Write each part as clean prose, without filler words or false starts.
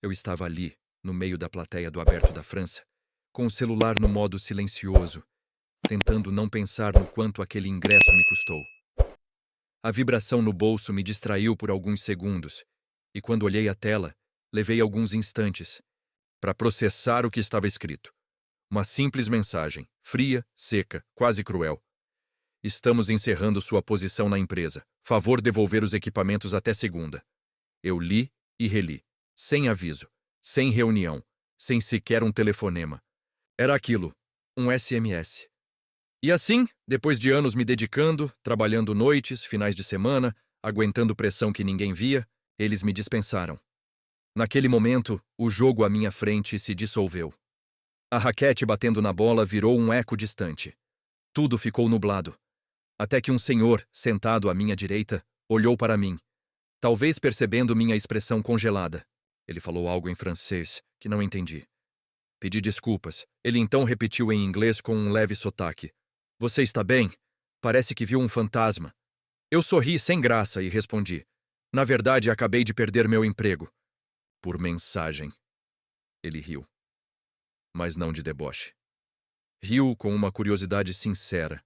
Eu estava ali, no meio da plateia do Aberto da França, com o celular no modo silencioso, tentando não pensar no quanto aquele ingresso me custou. A vibração no bolso me distraiu por alguns segundos, e quando olhei a tela, levei alguns instantes para processar o que estava escrito. Uma simples mensagem, fria, seca, quase cruel. Estamos encerrando sua posição na empresa. Favor devolver os equipamentos até segunda. Eu li e reli, sem aviso, sem reunião, sem sequer um telefonema. Era aquilo, um SMS. E assim, depois de anos me dedicando, trabalhando noites, finais de semana, aguentando pressão que ninguém via, eles me dispensaram. Naquele momento, o jogo à minha frente se dissolveu. A raquete batendo na bola virou um eco distante. Tudo ficou nublado. Até que um senhor, sentado à minha direita, olhou para mim, talvez percebendo minha expressão congelada. Ele falou algo em francês, que não entendi. Pedi desculpas. Ele então repetiu em inglês com um leve sotaque. Você está bem? Parece que viu um fantasma. Eu sorri sem graça e respondi. Na verdade, acabei de perder meu emprego. Por mensagem. Ele riu. Mas não de deboche. Riu com uma curiosidade sincera.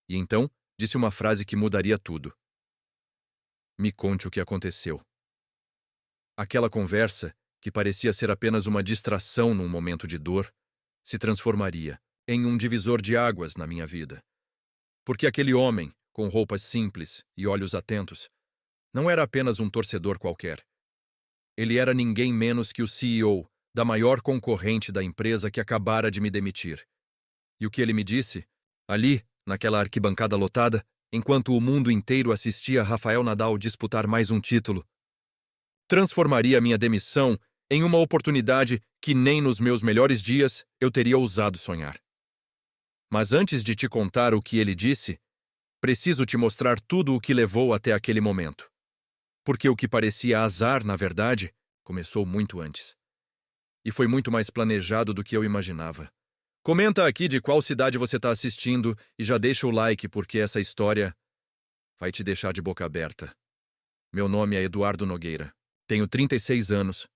E então, disse uma frase que mudaria tudo. Me conte o que aconteceu. Aquela conversa, que parecia ser apenas uma distração num momento de dor, se transformaria em um divisor de águas na minha vida. Porque aquele homem, com roupas simples e olhos atentos, não era apenas um torcedor qualquer. Ele era ninguém menos que o CEO da maior concorrente da empresa que acabara de me demitir. E o que ele me disse, ali, naquela arquibancada lotada, enquanto o mundo inteiro assistia Rafael Nadal disputar mais um título, transformaria minha demissão em uma oportunidade que nem nos meus melhores dias eu teria ousado sonhar. Mas antes de te contar o que ele disse, preciso te mostrar tudo o que levou até aquele momento. Porque o que parecia azar, na verdade, começou muito antes. E foi muito mais planejado do que eu imaginava. Comenta aqui de qual cidade você está assistindo e já deixa o like porque essa história vai te deixar de boca aberta. Meu nome é Eduardo Nogueira. Tenho 36 anos.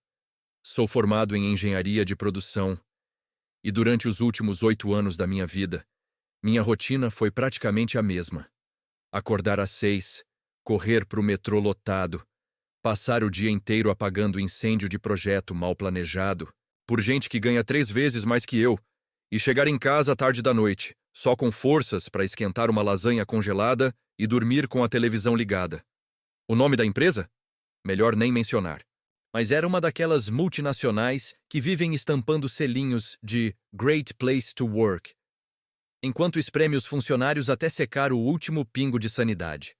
Sou formado em engenharia de produção. E durante os últimos 8 anos da minha vida, minha rotina foi praticamente a mesma. Acordar às 6, correr para o metrô lotado, passar o dia inteiro apagando incêndio de projeto mal planejado, por gente que ganha 3 vezes mais que eu, e chegar em casa à tarde da noite, só com forças para esquentar uma lasanha congelada e dormir com a televisão ligada. O nome da empresa? Melhor nem mencionar. Mas era uma daquelas multinacionais que vivem estampando selinhos de Great Place to Work, enquanto espreme os funcionários até secar o último pingo de sanidade.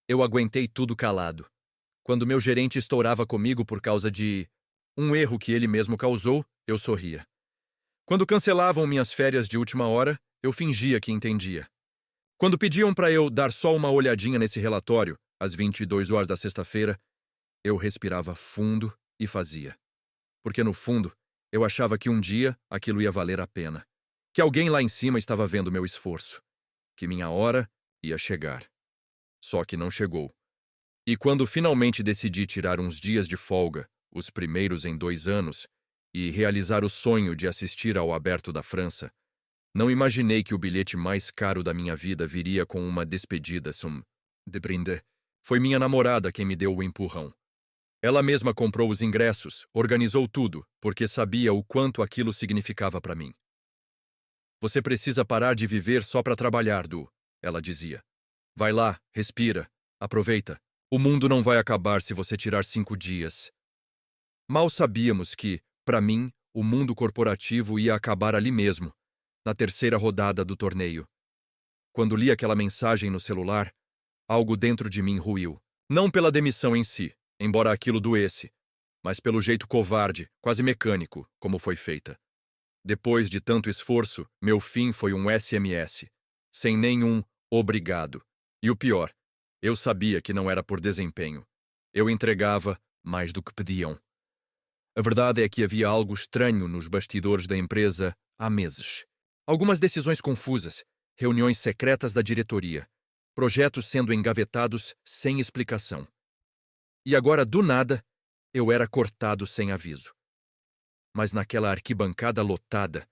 Eu aguentei tudo calado. Quando meu gerente estourava comigo por causa de um erro que ele mesmo causou, eu sorria. Quando cancelavam minhas férias de última hora, eu fingia que entendia. Quando pediam para eu dar só uma olhadinha nesse relatório, às 22 horas da sexta-feira, eu respirava fundo e fazia. Porque no fundo, eu achava que um dia aquilo ia valer a pena. Que alguém lá em cima estava vendo meu esforço. Que minha hora ia chegar. Só que não chegou. E quando finalmente decidi tirar uns dias de folga, os primeiros em 2 anos, e realizar o sonho de assistir ao Aberto da França, não imaginei que o bilhete mais caro da minha vida viria com uma despedida de brinde. Foi minha namorada quem me deu o empurrão. Ela mesma comprou os ingressos, organizou tudo, porque sabia o quanto aquilo significava para mim. Você precisa parar de viver só para trabalhar, Du, ela dizia. Vai lá, respira, aproveita. O mundo não vai acabar se você tirar 5 dias. Mal sabíamos que, para mim, o mundo corporativo ia acabar ali mesmo, na terceira rodada do torneio. Quando li aquela mensagem no celular, algo dentro de mim ruiu. Não pela demissão em si, embora aquilo doesse, mas pelo jeito covarde, quase mecânico, como foi feita. Depois de tanto esforço, meu fim foi um SMS, sem nenhum obrigado. E o pior, eu sabia que não era por desempenho. Eu entregava mais do que pediam. A verdade é que havia algo estranho nos bastidores da empresa há meses. Algumas decisões confusas, reuniões secretas da diretoria, projetos sendo engavetados sem explicação. E agora, do nada, eu era cortado sem aviso. Mas naquela arquibancada lotada,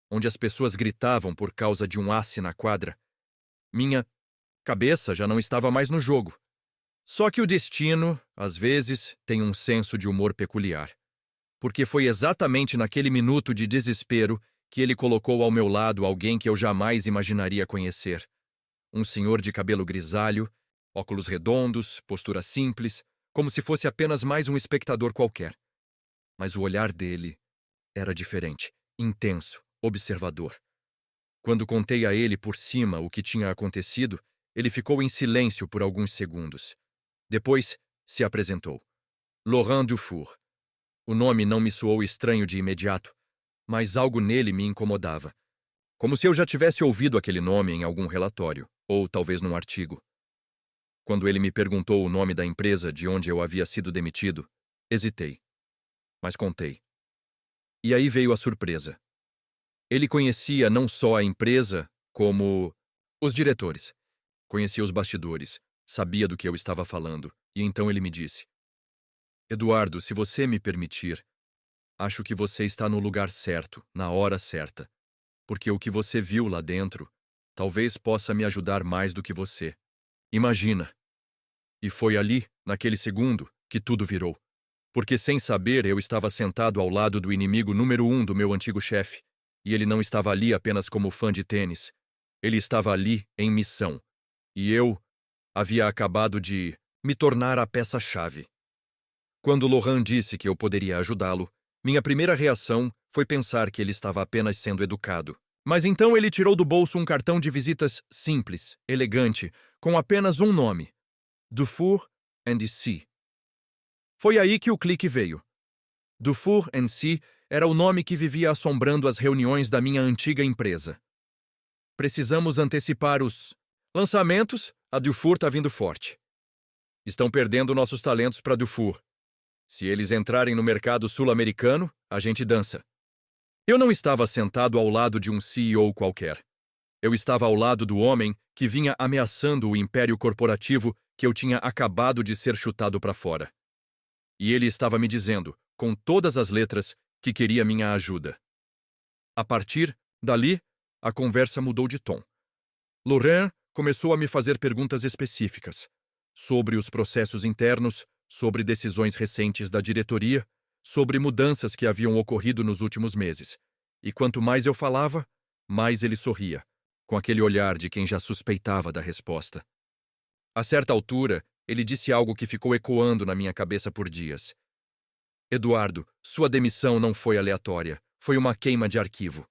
onde as pessoas gritavam por causa de um ace na quadra, minha cabeça já não estava mais no jogo. Só que o destino, às vezes, tem um senso de humor peculiar. Porque foi exatamente naquele minuto de desespero que ele colocou ao meu lado alguém que eu jamais imaginaria conhecer. Um senhor de cabelo grisalho, óculos redondos, postura simples, como se fosse apenas mais um espectador qualquer. Mas o olhar dele era diferente, intenso, observador. Quando contei a ele por cima o que tinha acontecido, ele ficou em silêncio por alguns segundos. Depois, se apresentou. Laurent Dufour. O nome não me soou estranho de imediato, mas algo nele me incomodava. Como se eu já tivesse ouvido aquele nome em algum relatório, ou talvez num artigo. Quando ele me perguntou o nome da empresa de onde eu havia sido demitido, hesitei. Mas contei. E aí veio a surpresa. Ele conhecia não só a empresa, como os diretores. Conhecia os bastidores, sabia do que eu estava falando, e então ele me disse: Eduardo, se você me permitir, acho que você está no lugar certo, na hora certa, porque o que você viu lá dentro talvez possa me ajudar mais do que você. Imagina! E foi ali, naquele segundo, que tudo virou. Porque sem saber eu estava sentado ao lado do inimigo número 1 do meu antigo chefe, e ele não estava ali apenas como fã de tênis. Ele estava ali em missão. E eu havia acabado de me tornar a peça-chave. Quando Laurent disse que eu poderia ajudá-lo, minha primeira reação foi pensar que ele estava apenas sendo educado. Mas então ele tirou do bolso um cartão de visitas simples, elegante, com apenas um nome: Dufour & Cie. Foi aí que o clique veio. Dufour & Cie era o nome que vivia assombrando as reuniões da minha antiga empresa. Precisamos antecipar os lançamentos. A Dufour está vindo forte. Estão perdendo nossos talentos para Dufour. Se eles entrarem no mercado sul-americano, a gente dança. Eu não estava sentado ao lado de um CEO qualquer. Eu estava ao lado do homem que vinha ameaçando o império corporativo que eu tinha acabado de ser chutado para fora. E ele estava me dizendo, com todas as letras, que queria minha ajuda. A partir dali, a conversa mudou de tom. Laurent começou a me fazer perguntas específicas sobre os processos internos, sobre decisões recentes da diretoria, sobre mudanças que haviam ocorrido nos últimos meses. E quanto mais eu falava, mais ele sorria, com aquele olhar de quem já suspeitava da resposta. A certa altura, ele disse algo que ficou ecoando na minha cabeça por dias. Eduardo, sua demissão não foi aleatória, foi uma queima de arquivo.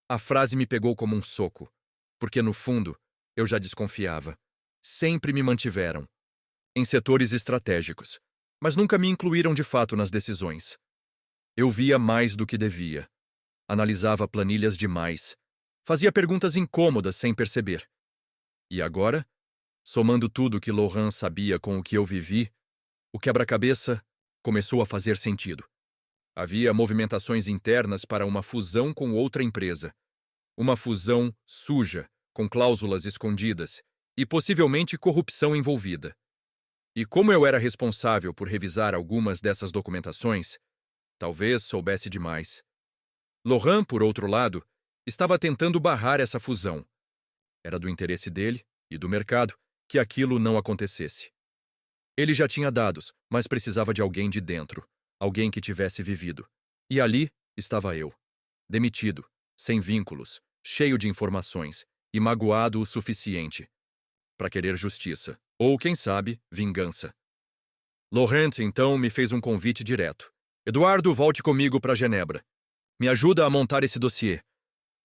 A frase me pegou como um soco, porque no fundo, eu já desconfiava. Sempre me mantiveram em setores estratégicos, mas nunca me incluíram de fato nas decisões. Eu via mais do que devia. Analisava planilhas demais. Fazia perguntas incômodas sem perceber. E agora, somando tudo que Laurent sabia com o que eu vivi, o quebra-cabeça começou a fazer sentido. Havia movimentações internas para uma fusão com outra empresa. Uma fusão suja, com cláusulas escondidas e possivelmente corrupção envolvida. E como eu era responsável por revisar algumas dessas documentações, talvez soubesse demais. Laurent, por outro lado, estava tentando barrar essa fusão. Era do interesse dele e do mercado que aquilo não acontecesse. Ele já tinha dados, mas precisava de alguém de dentro, alguém que tivesse vivido. E ali estava eu, demitido, sem vínculos, cheio de informações e magoado o suficiente para querer justiça, ou, quem sabe, vingança. Laurent, então, me fez um convite direto. Eduardo, volte comigo para Genebra. Me ajuda a montar esse dossiê.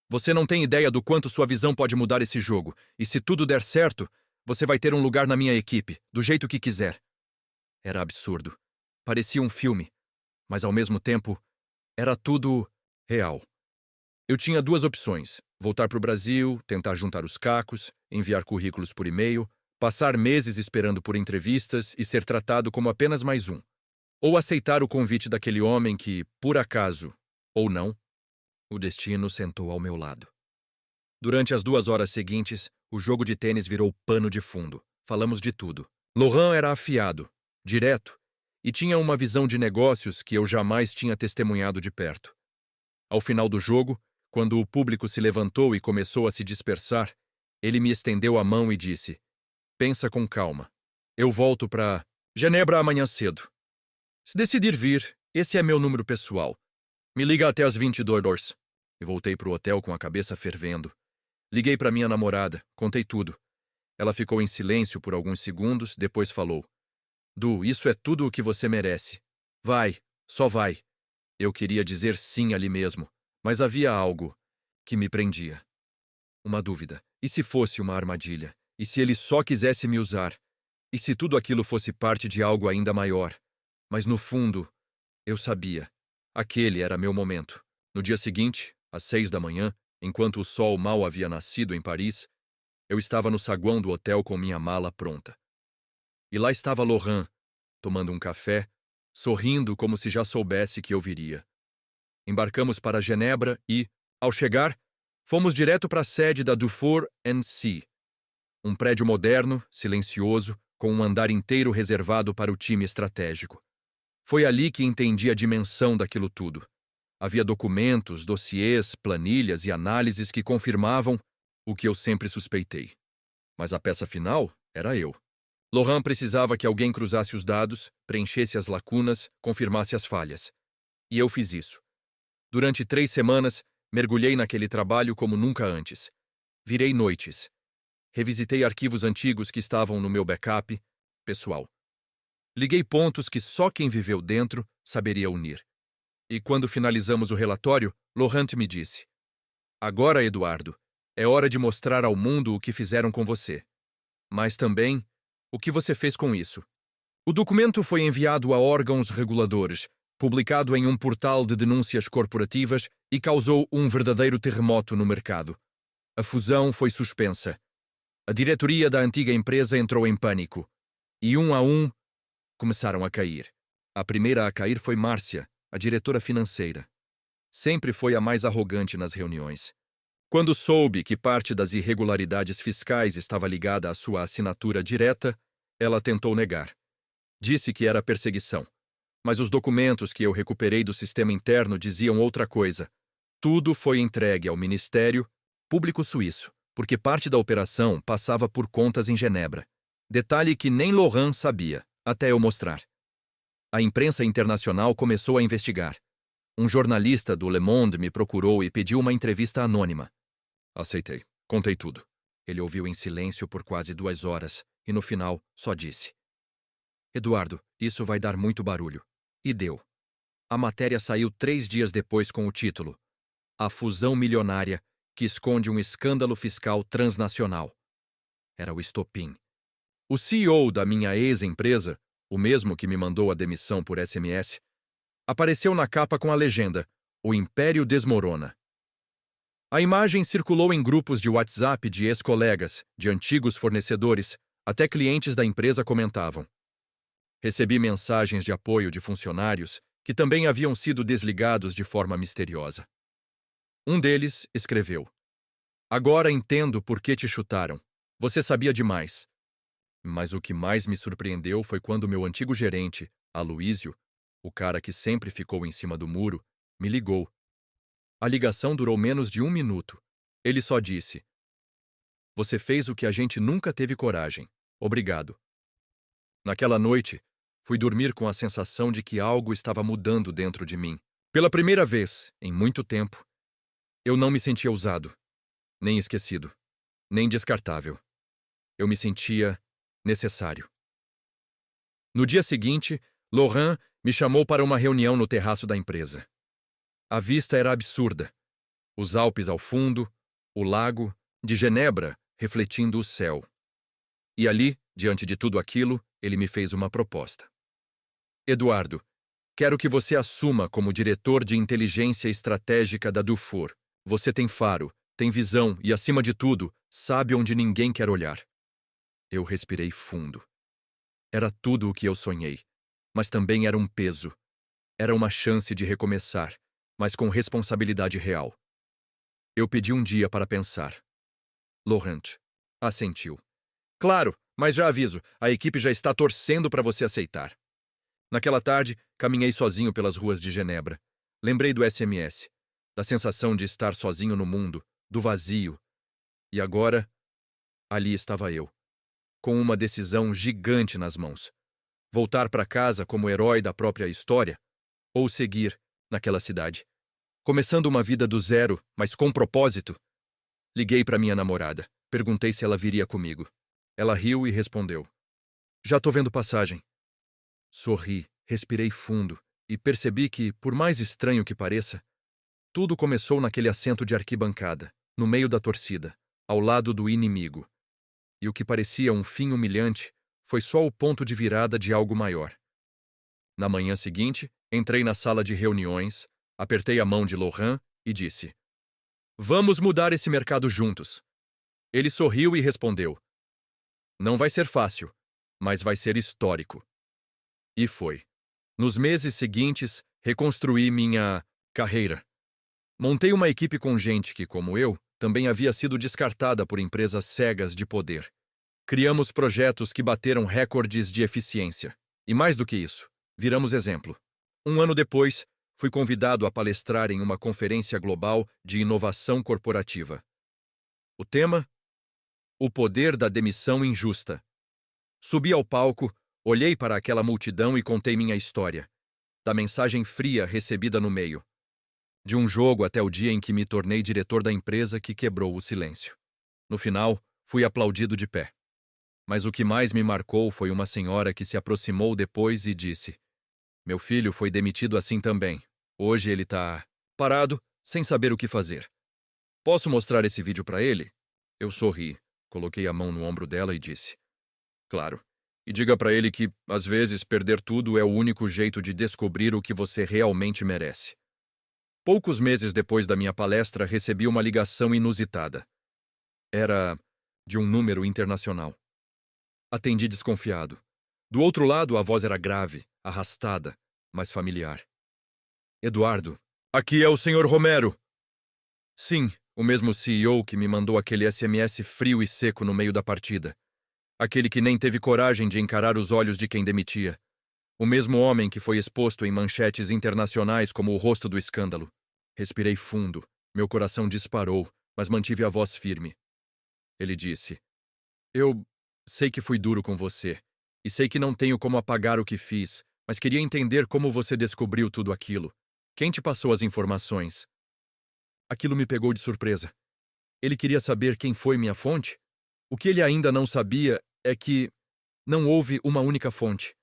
Você não tem ideia do quanto sua visão pode mudar esse jogo, e se tudo der certo, você vai ter um lugar na minha equipe, do jeito que quiser. Era absurdo. Parecia um filme, mas ao mesmo tempo, era tudo real. Eu tinha duas opções: voltar para o Brasil, tentar juntar os cacos, enviar currículos por e-mail, passar meses esperando por entrevistas e ser tratado como apenas mais um. Ou aceitar o convite daquele homem que, por acaso, ou não, o destino sentou ao meu lado. Durante as 2 horas seguintes, o jogo de tênis virou pano de fundo. Falamos de tudo. Laurent era afiado, direto, e tinha uma visão de negócios que eu jamais tinha testemunhado de perto. Ao final do jogo, quando o público se levantou e começou a se dispersar, ele me estendeu a mão e disse: "Pensa com calma. Eu volto para Genebra amanhã cedo. Se decidir vir, esse é meu número pessoal. Me liga até às 22 horas. E voltei para o hotel com a cabeça fervendo. Liguei para minha namorada, contei tudo. Ela ficou em silêncio por alguns segundos, depois falou: "Du, isso é tudo o que você merece. Vai, só vai." Eu queria dizer sim ali mesmo, mas havia algo que me prendia. Uma dúvida. E se fosse uma armadilha? E se ele só quisesse me usar? E se tudo aquilo fosse parte de algo ainda maior? Mas no fundo, eu sabia. Aquele era meu momento. No dia seguinte, às 6 da manhã, enquanto o sol mal havia nascido em Paris, eu estava no saguão do hotel com minha mala pronta. E lá estava Laurent, tomando um café, sorrindo como se já soubesse que eu viria. Embarcamos para Genebra e, ao chegar, fomos direto para a sede da Dufour N.C., um prédio moderno, silencioso, com um andar inteiro reservado para o time estratégico. Foi ali que entendi a dimensão daquilo tudo. Havia documentos, dossiês, planilhas e análises que confirmavam o que eu sempre suspeitei. Mas a peça final era eu. Laurent precisava que alguém cruzasse os dados, preenchesse as lacunas, confirmasse as falhas. E eu fiz isso. Durante 3 semanas, mergulhei naquele trabalho como nunca antes. Virei noites. Revisitei arquivos antigos que estavam no meu backup pessoal. Liguei pontos que só quem viveu dentro saberia unir. E quando finalizamos o relatório, Laurent me disse: "Agora, Eduardo, é hora de mostrar ao mundo o que fizeram com você. Mas também o que você fez com isso." O documento foi enviado a órgãos reguladores, publicado em um portal de denúncias corporativas e causou um verdadeiro terremoto no mercado. A fusão foi suspensa. A diretoria da antiga empresa entrou em pânico. E um a um, começaram a cair. A primeira a cair foi Márcia, a diretora financeira. Sempre foi a mais arrogante nas reuniões. Quando soube que parte das irregularidades fiscais estava ligada à sua assinatura direta, ela tentou negar. Disse que era perseguição. Mas os documentos que eu recuperei do sistema interno diziam outra coisa. Tudo foi entregue ao Ministério Público Suíço, porque parte da operação passava por contas em Genebra. Detalhe que nem Laurent sabia, até eu mostrar. A imprensa internacional começou a investigar. Um jornalista do Le Monde me procurou e pediu uma entrevista anônima. Aceitei. Contei tudo. Ele ouviu em silêncio por quase 2 horas e, no final, só disse: "Eduardo, isso vai dar muito barulho." E deu. A matéria saiu 3 dias depois com o título: "A fusão milionária que esconde um escândalo fiscal transnacional." Era o estopim. O CEO da minha ex-empresa, o mesmo que me mandou a demissão por SMS, apareceu na capa com a legenda: "O Império desmorona." A imagem circulou em grupos de WhatsApp de ex-colegas, de antigos fornecedores, até clientes da empresa comentavam. Recebi mensagens de apoio de funcionários que também haviam sido desligados de forma misteriosa. Um deles escreveu: "Agora entendo por que te chutaram. Você sabia demais." Mas o que mais me surpreendeu foi quando meu antigo gerente, Aloísio, o cara que sempre ficou em cima do muro, me ligou. A ligação durou menos de 1 minuto. Ele só disse: "Você fez o que a gente nunca teve coragem. Obrigado." Naquela noite, fui dormir com a sensação de que algo estava mudando dentro de mim. Pela primeira vez, em muito tempo, eu não me sentia usado, nem esquecido, nem descartável. Eu me sentia necessário. No dia seguinte, Laurent me chamou para uma reunião no terraço da empresa. A vista era absurda. Os Alpes ao fundo, o lago, de Genebra refletindo o céu. E ali, diante de tudo aquilo, ele me fez uma proposta. "Eduardo, quero que você assuma como diretor de inteligência estratégica da Dufour. Você tem faro, tem visão e, acima de tudo, sabe onde ninguém quer olhar." Eu respirei fundo. Era tudo o que eu sonhei, mas também era um peso. Era uma chance de recomeçar, mas com responsabilidade real. Eu pedi um dia para pensar. Laurent assentiu. "Claro, mas já aviso, a equipe já está torcendo para você aceitar." Naquela tarde, caminhei sozinho pelas ruas de Genebra. Lembrei do SMS, da sensação de estar sozinho no mundo, do vazio. E agora, ali estava eu, com uma decisão gigante nas mãos. Voltar para casa como herói da própria história, ou seguir naquela cidade, começando uma vida do zero, mas com propósito. Liguei para minha namorada. Perguntei se ela viria comigo. Ela riu e respondeu: Já tô vendo passagem. Sorri, respirei fundo e percebi que, por mais estranho que pareça, tudo começou naquele assento de arquibancada, no meio da torcida, ao lado do inimigo. E o que parecia um fim humilhante foi só o ponto de virada de algo maior. Na manhã seguinte, entrei na sala de reuniões, apertei a mão de Laurent e disse: Vamos mudar esse mercado juntos. Ele sorriu e respondeu: Não vai ser fácil, mas vai ser histórico. E foi. Nos meses seguintes, reconstruí minha carreira. Montei uma equipe com gente que, como eu, também havia sido descartada por empresas cegas de poder. Criamos projetos que bateram recordes de eficiência. E mais do que isso, viramos exemplo. Um ano depois, fui convidado a palestrar em uma conferência global de inovação corporativa. O tema? O poder da demissão injusta. Subi ao palco, olhei para aquela multidão e contei minha história, da mensagem fria recebida no meio, de um jogo até o dia em que me tornei diretor da empresa que quebrou o silêncio. No final, fui aplaudido de pé. Mas o que mais me marcou foi uma senhora que se aproximou depois e disse: Meu filho foi demitido assim também. Hoje ele está parado, sem saber o que fazer. Posso mostrar esse vídeo para ele? Eu sorri, coloquei a mão no ombro dela e disse: Claro. E diga para ele que, às vezes, perder tudo é o único jeito de descobrir o que você realmente merece. Poucos meses depois da minha palestra, recebi uma ligação inusitada. Era de um número internacional. Atendi desconfiado. Do outro lado, a voz era grave, arrastada, mas familiar. Eduardo, aqui é o Sr. Romero. Sim, o mesmo CEO que me mandou aquele SMS frio e seco no meio da partida. Aquele que nem teve coragem de encarar os olhos de quem demitia. O mesmo homem que foi exposto em manchetes internacionais como o rosto do escândalo. Respirei fundo, meu coração disparou, mas mantive a voz firme. Ele disse: Eu sei que fui duro com você, e sei que não tenho como apagar o que fiz, mas queria entender como você descobriu tudo aquilo. Quem te passou as informações? Aquilo me pegou de surpresa. Ele queria saber quem foi minha fonte? O que ele ainda não sabia é que não houve uma única fonte.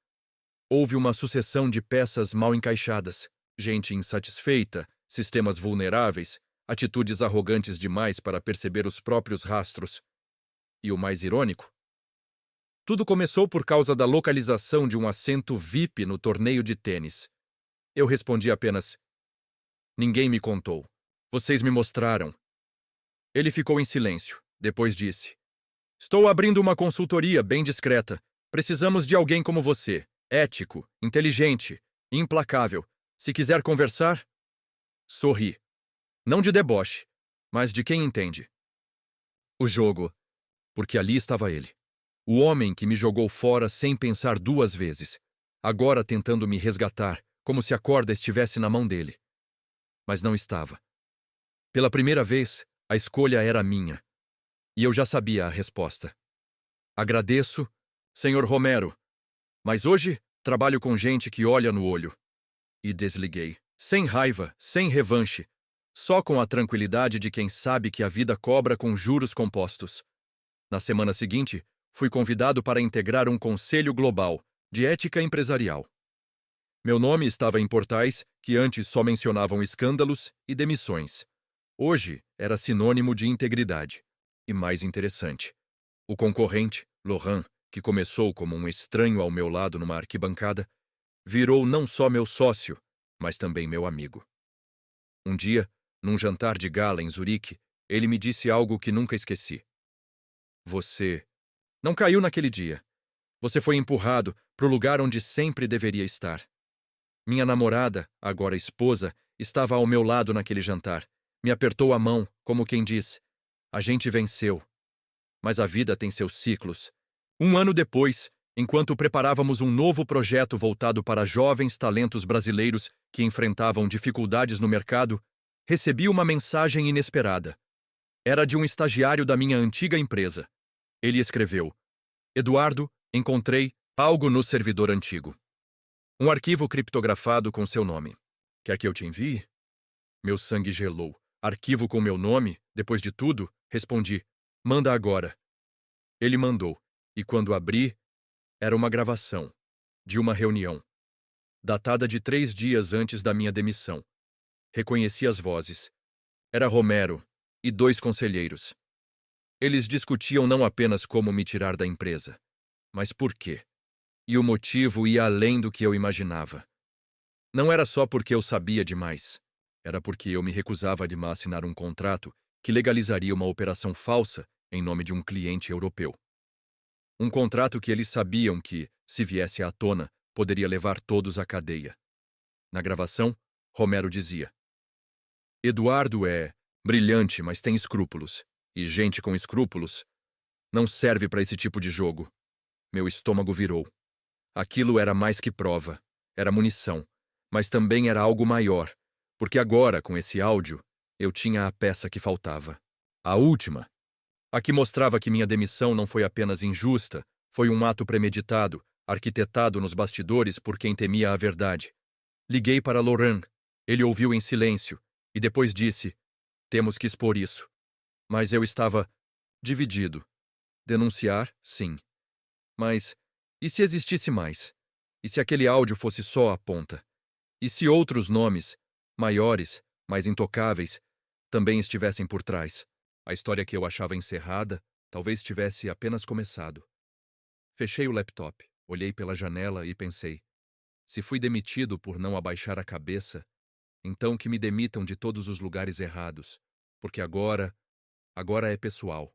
Houve uma sucessão de peças mal encaixadas, gente insatisfeita, sistemas vulneráveis, atitudes arrogantes demais para perceber os próprios rastros. E o mais irônico? Tudo começou por causa da localização de um assento VIP no torneio de tênis. Eu respondi apenas: Ninguém me contou. Vocês me mostraram. Ele ficou em silêncio. Depois disse: Estou abrindo uma consultoria bem discreta. Precisamos de alguém como você, ético, inteligente, implacável. Se quiser conversar... Sorri. Não de deboche, mas de quem entende. O jogo. Porque ali estava ele. O homem que me jogou fora sem pensar duas vezes. Agora tentando me resgatar, como se a corda estivesse na mão dele. Mas não estava. Pela primeira vez, a escolha era minha. E eu já sabia a resposta. Agradeço, Sr. Romero, mas hoje trabalho com gente que olha no olho. E desliguei, sem raiva, sem revanche, só com a tranquilidade de quem sabe que a vida cobra com juros compostos. Na semana seguinte, fui convidado para integrar um conselho global de ética empresarial. Meu nome estava em portais que antes só mencionavam escândalos e demissões. Hoje era sinônimo de integridade. E mais interessante, o concorrente, Laurent, que começou como um estranho ao meu lado numa arquibancada, virou não só meu sócio, mas também meu amigo. Um dia, num jantar de gala em Zurique, ele me disse algo que nunca esqueci. Você não caiu naquele dia. Você foi empurrado para o lugar onde sempre deveria estar. Minha namorada, agora esposa, estava ao meu lado naquele jantar. Me apertou a mão, como quem diz: A gente venceu. Mas a vida tem seus ciclos. Um ano depois, Enquanto preparávamos um novo projeto voltado para jovens talentos brasileiros que enfrentavam dificuldades no mercado, recebi uma mensagem inesperada. Era de um estagiário da minha antiga empresa. Ele escreveu: Eduardo, encontrei algo no servidor antigo. Um arquivo criptografado com seu nome. Quer que eu te envie? Meu sangue gelou. Arquivo com meu nome? Depois de tudo? Respondi: manda agora. Ele mandou, e quando abri, era uma gravação de uma reunião, datada de 3 dias antes da minha demissão. Reconheci as vozes. Era Romero e 2 conselheiros. Eles discutiam não apenas como me tirar da empresa, mas por quê. E o motivo ia além do que eu imaginava. Não era só porque eu sabia demais. Era porque eu me recusava a assinar um contrato que legalizaria uma operação falsa em nome de um cliente europeu. Um contrato que eles sabiam que, se viesse à tona, poderia levar todos à cadeia. Na gravação, Romero dizia: Eduardo é brilhante, mas tem escrúpulos. E gente com escrúpulos não serve para esse tipo de jogo. Meu estômago virou. Aquilo era mais que prova. Era munição. Mas também era algo maior, porque agora, com esse áudio, eu tinha a peça que faltava. A última. A que mostrava que minha demissão não foi apenas injusta, foi um ato premeditado, arquitetado nos bastidores por quem temia a verdade. Liguei para Laurent. Ele ouviu em silêncio e depois disse: temos que expor isso. Mas eu estava dividido. Denunciar, sim. Mas e se existisse mais? E se aquele áudio fosse só a ponta? E se outros nomes, maiores, mais intocáveis, também estivessem por trás? A história que eu achava encerrada talvez tivesse apenas começado. Fechei o laptop, olhei pela janela e pensei: se fui demitido por não abaixar a cabeça, então que me demitam de todos os lugares errados, porque agora é pessoal.